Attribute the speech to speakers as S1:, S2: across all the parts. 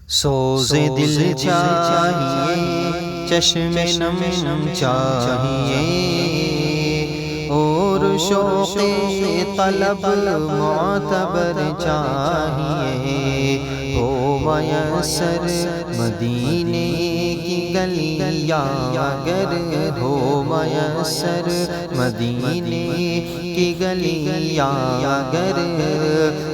S1: سوز دل چاہیے، چشم نم چاہیے، اور شوق طلب معتبر چاہیے، ہو میسر مدینے کی گلیاں اگر ہو میسر مدینے کی گلیاں اگر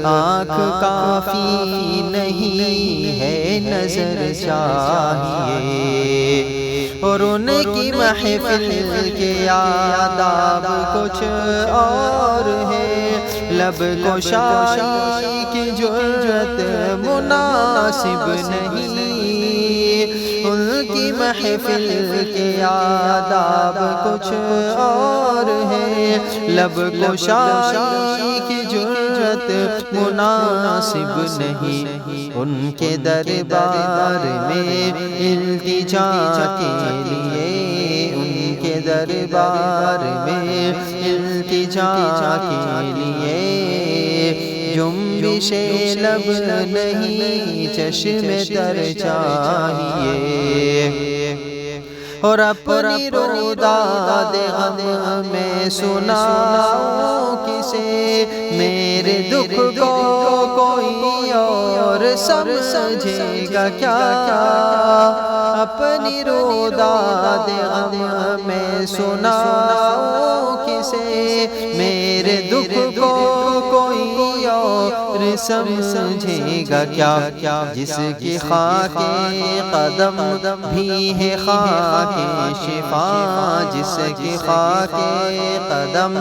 S1: آنکھ کافی نہیں ہے نظر چاہیے، اور ان کی محفل کے آداب کچھ اور ہے، لب گشائی کی جرأت مناسب نہیں، ان کی محفل کے آداب کچھ اور ہے، لب گشائی کی جرأت مناسب نہیں، ان کے دربار میں التجا کے لیے، ان کے دربار میں التجا کے لیے جنبش لب نہیں چشم تر چاہیے، اور اپنی روداد غم میں سناؤں کسے، میرے دکھ کو کوئی اور سمجھے گا کیا، اپنی روداد غم میں سناؤں کسے، میرے دکھ کو کوئی اور سمجھے گا کیا، جس کی خاک قدم بھی ہے خاک شفا، جس کی خاک قدم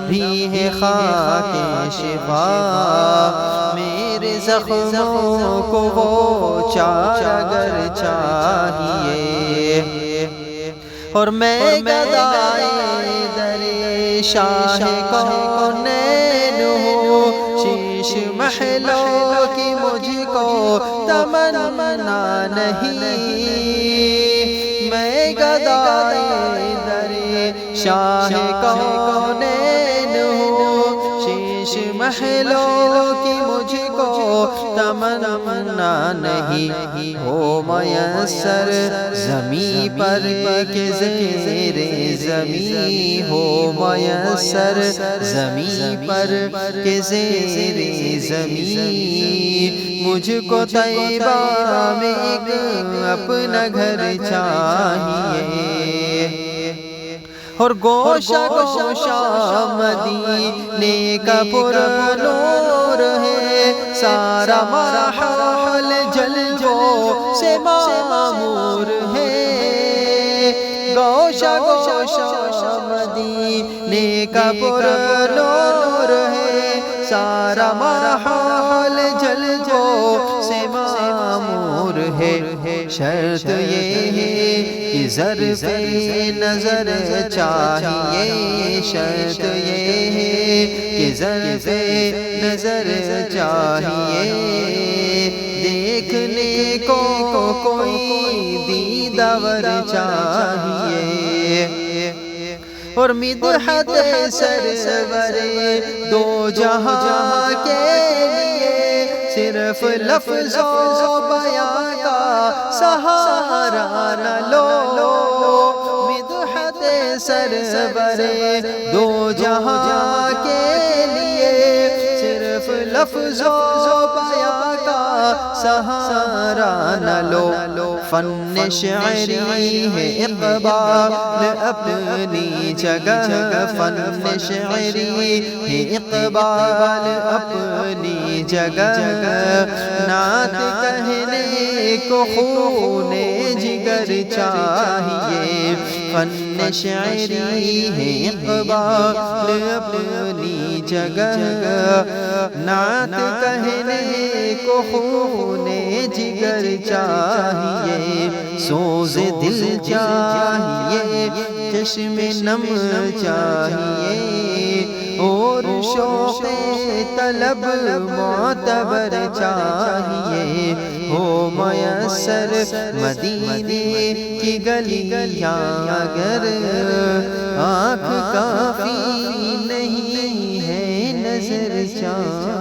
S1: بھی ہے خاک شفا، میرے زخموں کو وہ چار اگر چاہیے، اور میں گدائے در شاہ کونین ہوں، شیش محلوں کی مجھ کو تمنا نہیں، میں گدائے در شاہ کونین ہوں، شیش محلوں کی مجھ کو تمنا نہیں، ہو میسر زمین پر کہ زیر زمین، ہو میسر زمین پر کہ زیر زمین، مجھ کو طیبہ میں ایک اپنا گھر چاہیے، اور گوشہ گوشہ مدینے کا پر نور ہے، سارا ماحول جلووں سے معمور ہے، گوشہ گوشہ مدینے کا پر نور ہے، سارا ماحول جلووں سے معمور ہے، شرط یہ ہے کہ ظرف نظر چاہیے، شرط یہ ہے کہ ظرف نظر چاہیے، دیکھنے کو کوئی دیدار چاہیے، اور مدحت سرور دو جہاں کے لیے صرف لفظ و بیان کا سہارا نہ لو، مدحت سرور دو جہاں کے لیے صرف لفظ و بیان کا سہارا نہ لو، فن شعری ہے اقبال اپنی جگہ، فن شعری ہے اقبال اپنی جگہ، نعت کہنے کو خون جگر چاہیے، فن شعری ہے اقبال اپنی جگہ، نعت کہنے کو خون جگر چاہیے، سوز دل چاہیے، چشم نم چاہیے، اور شوق طلب معتبر چاہیے، ہو میسر مدینے کی گلیاں اگر آنکھ کافی نہیں ہے نظر چاہیے۔